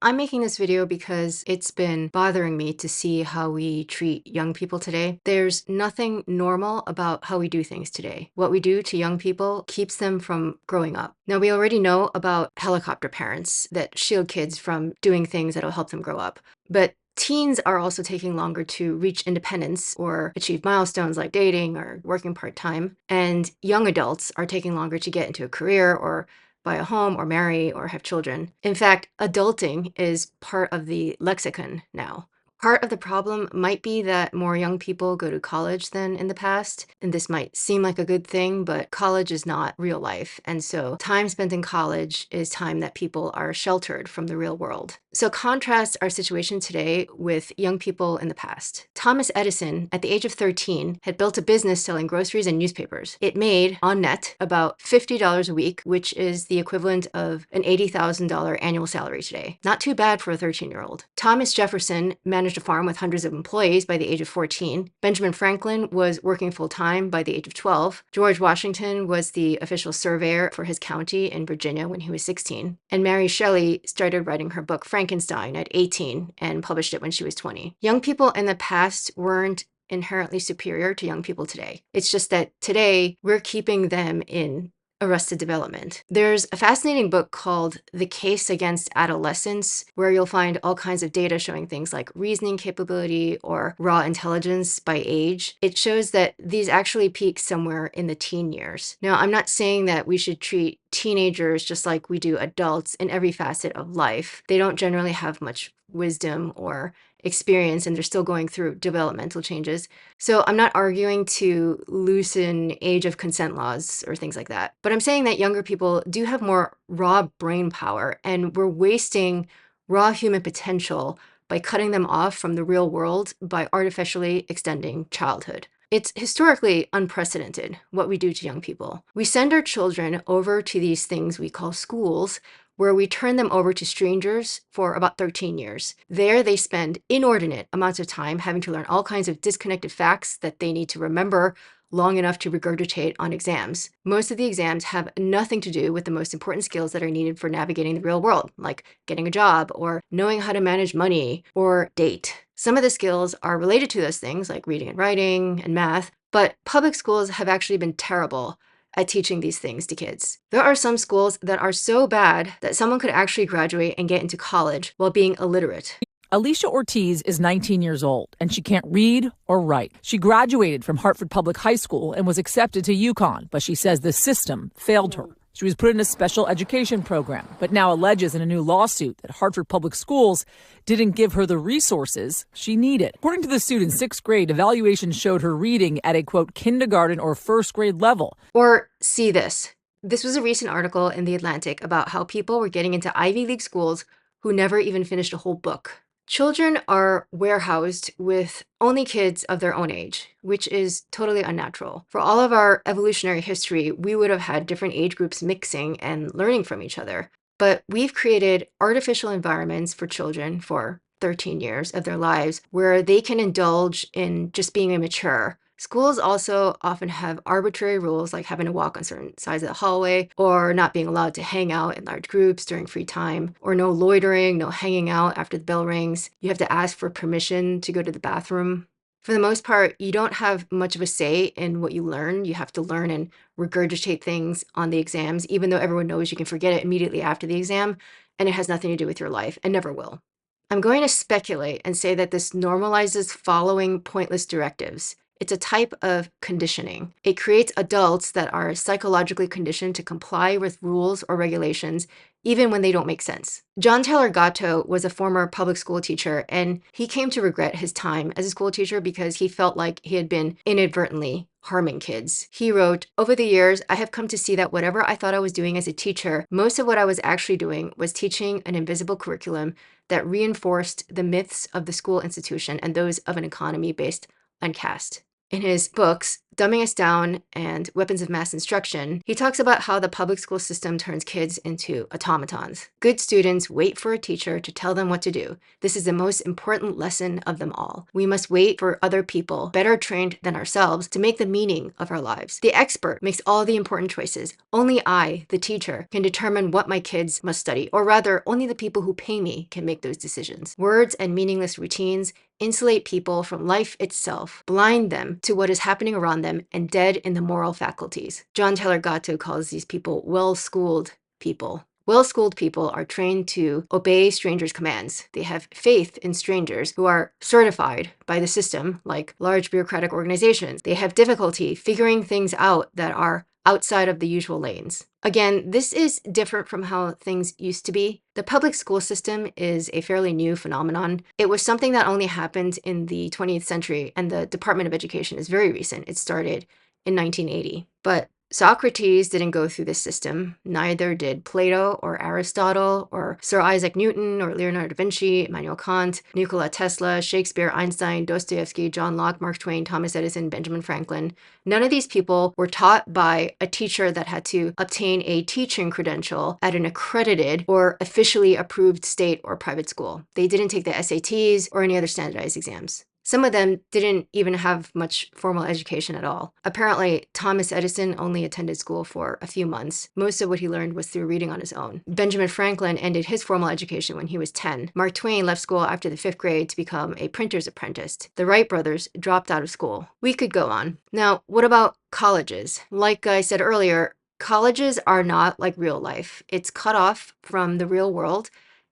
I'm making this video because it's been bothering me to see how we treat young people today. There's nothing normal about how we do things today. What we do to young people keeps them from growing up. Now, we already know about helicopter parents that shield kids from doing things that'll help them grow up. But teens are also taking longer to reach independence or achieve milestones like dating or working part-time. And young adults are taking longer to get into a career or buy a home or marry or have children. In fact, adulting is part of the lexicon now. Part of the problem might be that more young people go to college than in the past, and this might seem like a good thing, but college is not real life. And so time spent in college is time that people are sheltered from the real world. So contrast our situation today with young people in the past. Thomas Edison, at the age of 13, had built a business selling groceries and newspapers. It made, on net, about $50 a week, which is the equivalent of an $80,000 annual salary today. Not too bad for a 13-year-old. Thomas Jefferson managed a farm with hundreds of employees by the age of 14. Benjamin Franklin was working full-time by the age of 12. George Washington was the official surveyor for his county in Virginia when he was 16. And Mary Shelley started writing her book Frankenstein at 18 and published it when she was 20. Young people in the past weren't inherently superior to young people today. It's just that today we're keeping them in arrested development. There's a fascinating book called The Case Against Adolescence, where you'll find all kinds of data showing things like reasoning capability or raw intelligence by age. It shows that these actually peak somewhere in the teen years. Now, I'm not saying that we should treat teenagers just like we do adults in every facet of life. They don't generally have much wisdom or experience, and they're still going through developmental changes. So I'm not arguing to loosen age of consent laws or things like that. But I'm saying that younger people do have more raw brain power, and we're wasting raw human potential by cutting them off from the real world by artificially extending childhood. It's historically unprecedented what we do to young people. We send our children over to these things we call schools, where we turn them over to strangers for about 13 years. There, they spend inordinate amounts of time having to learn all kinds of disconnected facts that they need to remember long enough to regurgitate on exams. Most of the exams have nothing to do with the most important skills that are needed for navigating the real world, like getting a job or knowing how to manage money or date. Some of the skills are related to those things, like reading and writing and math, but public schools have actually been terrible at teaching these things to kids. There are some schools that are so bad that someone could actually graduate and get into college while being illiterate. Alicia Ortiz is 19 years old, and she can't read or write. She graduated from Hartford Public High School and was accepted to UConn, but she says the system failed her. She was put in a special education program, but now alleges in a new lawsuit that Hartford Public Schools didn't give her the resources she needed. According to the student's sixth grade, evaluations showed her reading at a, quote, kindergarten or first grade level. Or see this. This was a recent article in The Atlantic about how people were getting into Ivy League schools who never even finished a whole book. Children are warehoused with only kids of their own age, which is totally unnatural. For all of our evolutionary history, we would have had different age groups mixing and learning from each other. But we've created artificial environments for children for 13 years of their lives where they can indulge in just being immature. Schools also often have arbitrary rules like having to walk on certain sides of the hallway or not being allowed to hang out in large groups during free time, or no loitering, no hanging out after the bell rings. You have to ask for permission to go to the bathroom. For the most part, you don't have much of a say in what you learn. You have to learn and regurgitate things on the exams, even though everyone knows you can forget it immediately after the exam, and it has nothing to do with your life and never will. I'm going to speculate and say that this normalizes following pointless directives. It's a type of conditioning. It creates adults that are psychologically conditioned to comply with rules or regulations, even when they don't make sense. John Taylor Gatto was a former public school teacher, and he came to regret his time as a school teacher because he felt like he had been inadvertently harming kids. He wrote, "Over the years, I have come to see that whatever I thought I was doing as a teacher, most of what I was actually doing was teaching an invisible curriculum that reinforced the myths of the school institution and those of an economy based on caste." In his books, Dumbing Us Down and Weapons of Mass Instruction, he talks about how the public school system turns kids into automatons. Good students wait for a teacher to tell them what to do. This is the most important lesson of them all. We must wait for other people, better trained than ourselves, to make the meaning of our lives. The expert makes all the important choices. Only I, the teacher, can determine what my kids must study, or rather, only the people who pay me can make those decisions. Words and meaningless routines insulate people from life itself, blind them to what is happening around them, and dead in the moral faculties. John Taylor Gatto calls these people well-schooled people. Well-schooled people are trained to obey strangers' commands. They have faith in strangers who are certified by the system, like large bureaucratic organizations. They have difficulty figuring things out that are outside of the usual lanes. Again, this is different from how things used to be. The public school system is a fairly new phenomenon. It was something that only happened in the 20th century, and the Department of Education is very recent. It started in 1980. But Socrates didn't go through this system. Neither did Plato or Aristotle or Sir Isaac Newton or Leonardo da Vinci, Immanuel Kant, Nikola Tesla, Shakespeare, Einstein, Dostoevsky, John Locke, Mark Twain, Thomas Edison, Benjamin Franklin. None of these people were taught by a teacher that had to obtain a teaching credential at an accredited or officially approved state or private school. They didn't take the SATs or any other standardized exams. Some of them didn't even have much formal education at all. Apparently, Thomas Edison only attended school for a few months. Most of what he learned was through reading on his own. Benjamin Franklin ended his formal education when he was 10. Mark Twain left school after the 5th grade to become a printer's apprentice. The Wright brothers dropped out of school. We could go on. Now, what about colleges? Like I said earlier, colleges are not like real life. It's cut off from the real world,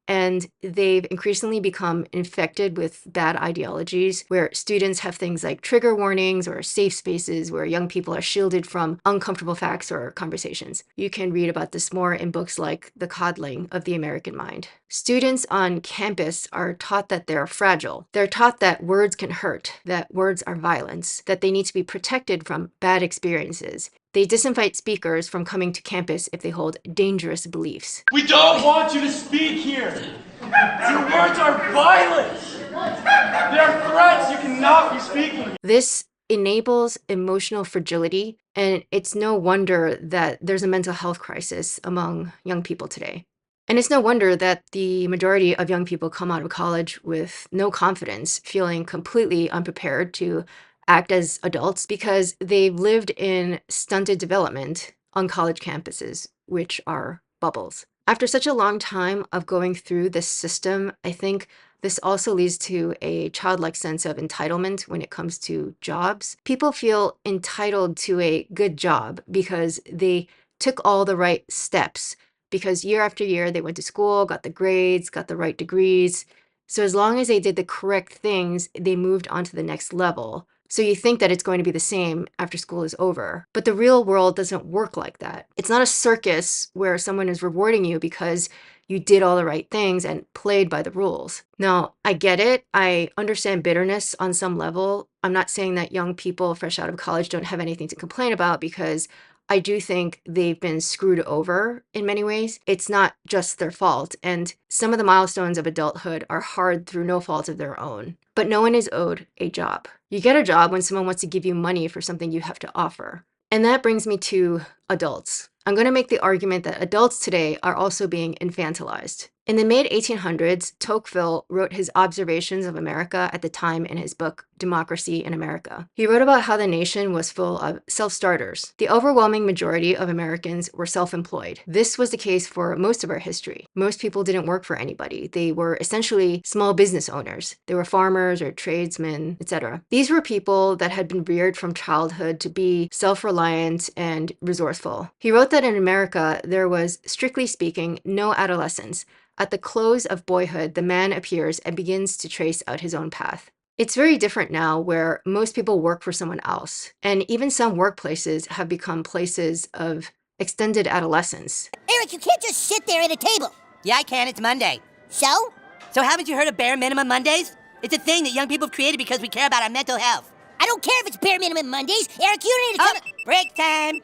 and they've increasingly become infected with bad ideologies where students have things like trigger warnings or safe spaces where young people are shielded from uncomfortable facts or conversations. You can read about this more in books like The Coddling of the American Mind. Students on campus are taught that they're fragile. They're taught that words can hurt, that words are violence, that they need to be protected from bad experiences. They disinvite speakers from coming to campus if they hold dangerous beliefs. We don't want you to speak here. Your words are violence. They are threats. You cannot be speaking. This enables emotional fragility, and it's no wonder that there's a mental health crisis among young people today. And it's no wonder that the majority of young people come out of college with no confidence, feeling completely unprepared to act as adults because they've lived in stunted development on college campuses, which are bubbles. After such a long time of going through this system, I think this also leads to a childlike sense of entitlement when it comes to jobs. People feel entitled to a good job because they took all the right steps, because year after year they went to school, got the grades, got the right degrees. So as long as they did the correct things, they moved on to the next level. So you think that it's going to be the same after school is over. But the real world doesn't work like that. It's not a circus where someone is rewarding you because you did all the right things and played by the rules. Now, I get it. I understand bitterness on some level. I'm not saying that young people fresh out of college don't have anything to complain about, because I do think they've been screwed over in many ways. It's not just their fault. And some of the milestones of adulthood are hard through no fault of their own. But no one is owed a job. You get a job when someone wants to give you money for something you have to offer. And that brings me to adults. I'm going to make the argument that adults today are also being infantilized. In the mid-1800s, Tocqueville wrote his observations of America at the time in his book, Democracy in America. He wrote about how the nation was full of self-starters. The overwhelming majority of Americans were self-employed. This was the case for most of our history. Most people didn't work for anybody. They were essentially small business owners. They were farmers or tradesmen, etc. These were people that had been reared from childhood to be self-reliant and resourceful. He wrote that in America, there was, strictly speaking, no adolescence. At the close of boyhood, the man appears and begins to trace out his own path. It's very different now, where most people work for someone else. And even some workplaces have become places of extended adolescence. Eric, you can't just sit there at a table. Yeah, I can. It's Monday. So? So haven't you heard of Bare Minimum Mondays? It's a thing that young people have created because we care about our mental health. I don't care if it's bare minimum Mondays. Eric, you don't need to come... Break time!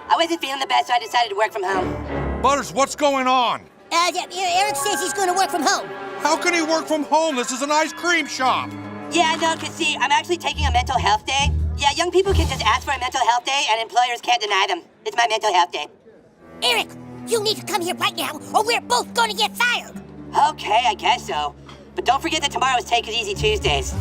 I wasn't feeling the best, so I decided to work from home. Butters, what's going on? Eric says he's going to work from home. How can he work from home? This is an ice cream shop. Yeah, no, cause see, I'm actually taking a mental health day. Yeah, young people can just ask for a mental health day and employers can't deny them. It's my mental health day. Eric, you need to come here right now or we're both gonna get fired. Okay, I guess so. But don't forget that tomorrow is Take It Easy Tuesdays.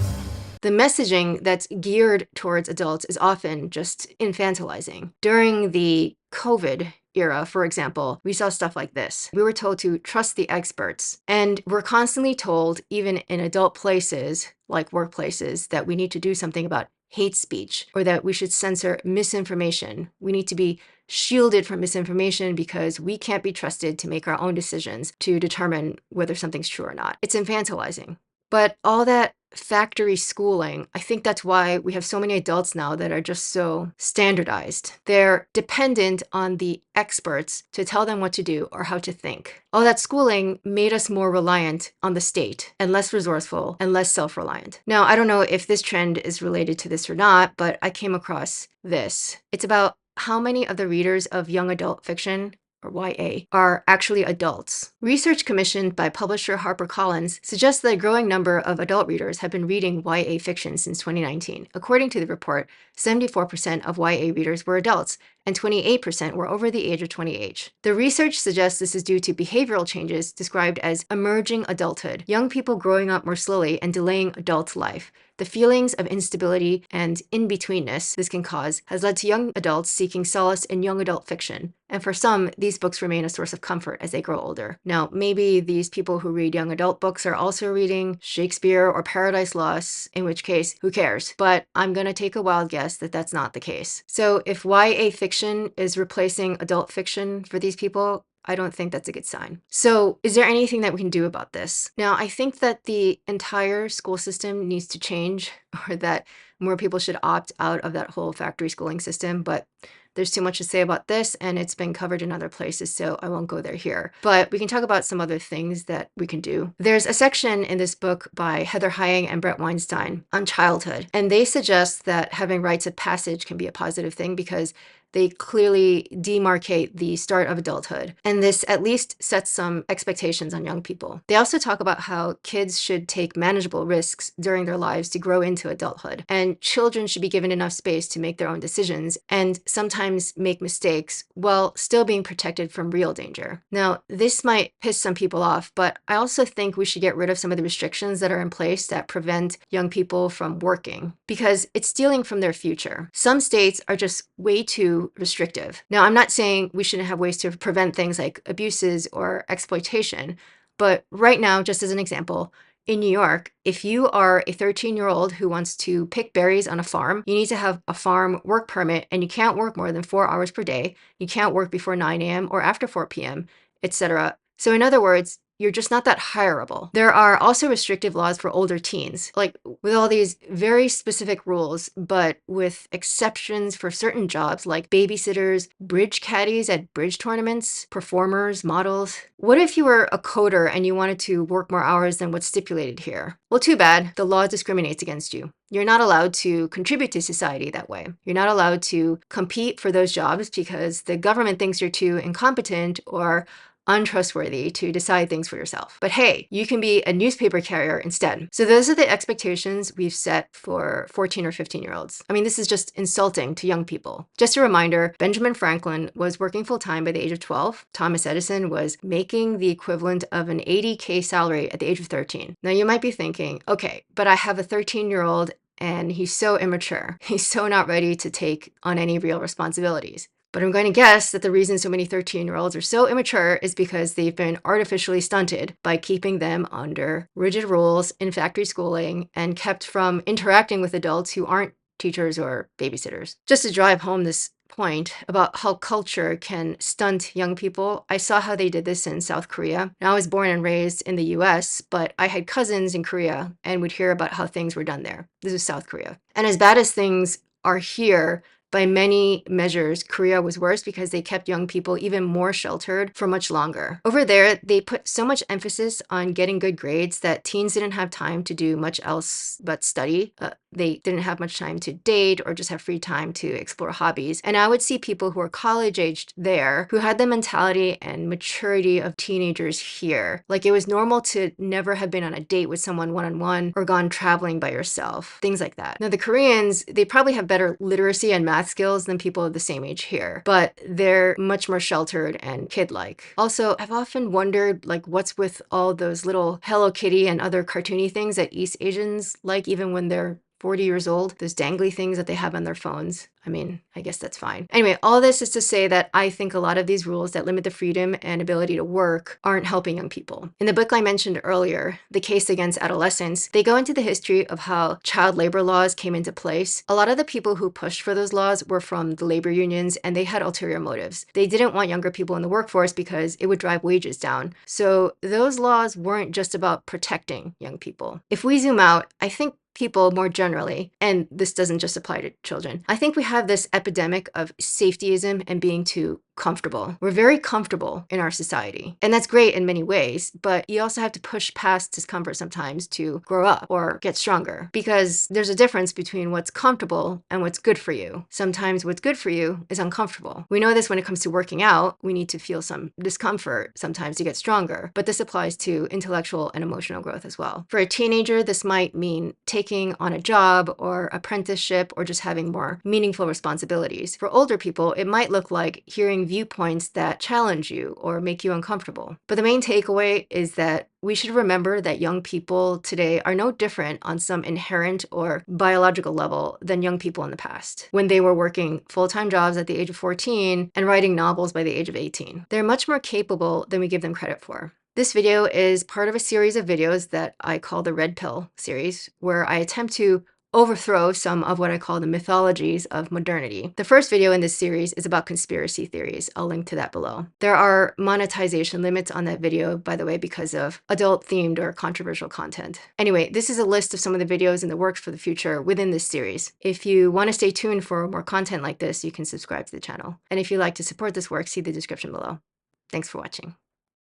The messaging that's geared towards adults is often just infantilizing. During the COVID era, for example, we saw stuff like this. We were told to trust the experts, and we're constantly told, even in adult places like workplaces, that we need to do something about hate speech or that we should censor misinformation. We need to be shielded from misinformation because we can't be trusted to make our own decisions to determine whether something's true or not. It's infantilizing. But all that factory schooling, I think that's why we have so many adults now that are just so standardized. They're dependent on the experts to tell them what to do or how to think. All that schooling made us more reliant on the state and less resourceful and less self-reliant. Now, I don't know if this trend is related to this or not, but I came across this. It's about how many of the readers of young adult fiction or YA, are actually adults. Research commissioned by publisher HarperCollins suggests that a growing number of adult readers have been reading YA fiction since 2019. According to the report, 74% of YA readers were adults, and 28% were over the age of 28. The research suggests this is due to behavioral changes described as emerging adulthood, young people growing up more slowly and delaying adult life. The feelings of instability and in-betweenness this can cause has led to young adults seeking solace in young adult fiction. And for some, these books remain a source of comfort as they grow older. Now, maybe these people who read young adult books are also reading Shakespeare or Paradise Lost, in which case, who cares? But I'm gonna take a wild guess that that's not the case. So if YA fiction is replacing adult fiction for these people, I don't think that's a good sign. So is there anything that we can do about this? Now, I think that the entire school system needs to change, or that more people should opt out of that whole factory schooling system, but there's too much to say about this, and it's been covered in other places, so I won't go there here. But we can talk about some other things that we can do. There's a section in this book by Heather Hying and Brett Weinstein on childhood, and they suggest that having rites of passage can be a positive thing because they clearly demarcate the start of adulthood. And this at least sets some expectations on young people. They also talk about how kids should take manageable risks during their lives to grow into adulthood. And children should be given enough space to make their own decisions and sometimes make mistakes while still being protected from real danger. Now, this might piss some people off, but I also think we should get rid of some of the restrictions that are in place that prevent young people from working because it's stealing from their future. Some states are just way too restrictive. Now, I'm not saying we shouldn't have ways to prevent things like abuses or exploitation, but right now, just as an example, in New York, if you are a 13-year-old who wants to pick berries on a farm, you need to have a farm work permit and you can't work more than 4 hours per day. You can't work before 9 a.m. or after 4 p.m., etc. So in other words, you're just not that hireable. There are also restrictive laws for older teens, like with all these very specific rules, but with exceptions for certain jobs like babysitters, bridge caddies at bridge tournaments, performers, models. What if you were a coder and you wanted to work more hours than what's stipulated here? Well, too bad. The law discriminates against you. You're not allowed to contribute to society that way. You're not allowed to compete for those jobs because the government thinks you're too incompetent or untrustworthy to decide things for yourself. But hey, you can be a newspaper carrier instead. So those are the expectations we've set for 14 or 15-year-olds. I mean, this is just insulting to young people. Just a reminder, Benjamin Franklin was working full-time by the age of 12. Thomas Edison was making the equivalent of an $80K salary at the age of 13. Now you might be thinking, okay, but I have a 13-year-old and he's so immature. He's so not ready to take on any real responsibilities. But I'm going to guess that the reason so many 13-year-olds are so immature is because they've been artificially stunted by keeping them under rigid rules in factory schooling and kept from interacting with adults who aren't teachers or babysitters. Just to drive home this point about how culture can stunt young people, I saw how they did this in South Korea. Now, I was born and raised in the US, but I had cousins in Korea and would hear about how things were done there. This is South Korea. And as bad as things are here, By many measures, Korea was worse because they kept young people even more sheltered for much longer. Over there, they put so much emphasis on getting good grades that teens didn't have time to do much else but study. They didn't have much time to date or just have free time to explore hobbies. And I would see people who were college-aged there who had the mentality and maturity of teenagers here. Like it was normal to never have been on a date with someone one-on-one or gone traveling by yourself, things like that. Now, the Koreans, they probably have better literacy and math skills than people of the same age here, but they're much more sheltered and kid-like. Also, I've often wondered, like, what's with all those little Hello Kitty and other cartoony things that East Asians like even when they're 40 years old, those dangly things that they have on their phones. I mean, I guess that's fine. Anyway, all this is to say that I think a lot of these rules that limit the freedom and ability to work aren't helping young people. In the book I mentioned earlier, The Case Against Adolescence, they go into the history of how child labor laws came into place. A lot of the people who pushed for those laws were from the labor unions, and they had ulterior motives. They didn't want younger people in the workforce because it would drive wages down. So those laws weren't just about protecting young people. If we zoom out, I think people more generally, and this doesn't just apply to children, I think we have this epidemic of safetyism and being too comfortable. We're very comfortable in our society, and that's great in many ways, but you also have to push past discomfort sometimes to grow up or get stronger, because there's a difference between what's comfortable and what's good for you. Sometimes what's good for you is uncomfortable. We know this when it comes to working out. We need to feel some discomfort sometimes to get stronger, but this applies to intellectual and emotional growth as well. For a teenager, this might mean taking on a job or apprenticeship or just having more meaningful responsibilities. For older people, it might look like hearing viewpoints that challenge you or make you uncomfortable. But the main takeaway is that we should remember that young people today are no different on some inherent or biological level than young people in the past, when they were working full-time jobs at the age of 14 and writing novels by the age of 18. They're much more capable than we give them credit for. This video is part of a series of videos that I call the Red Pill series, where I attempt to overthrow some of what I call the mythologies of modernity. The first video in this series is about conspiracy theories. I'll link to that below. There are monetization limits on that video, by the way, because of adult-themed or controversial content. Anyway, this is a list of some of the videos in the works for the future within this series. If you want to stay tuned for more content like this, you can subscribe to the channel. And if you'd like to support this work, see the description below. Thanks for watching.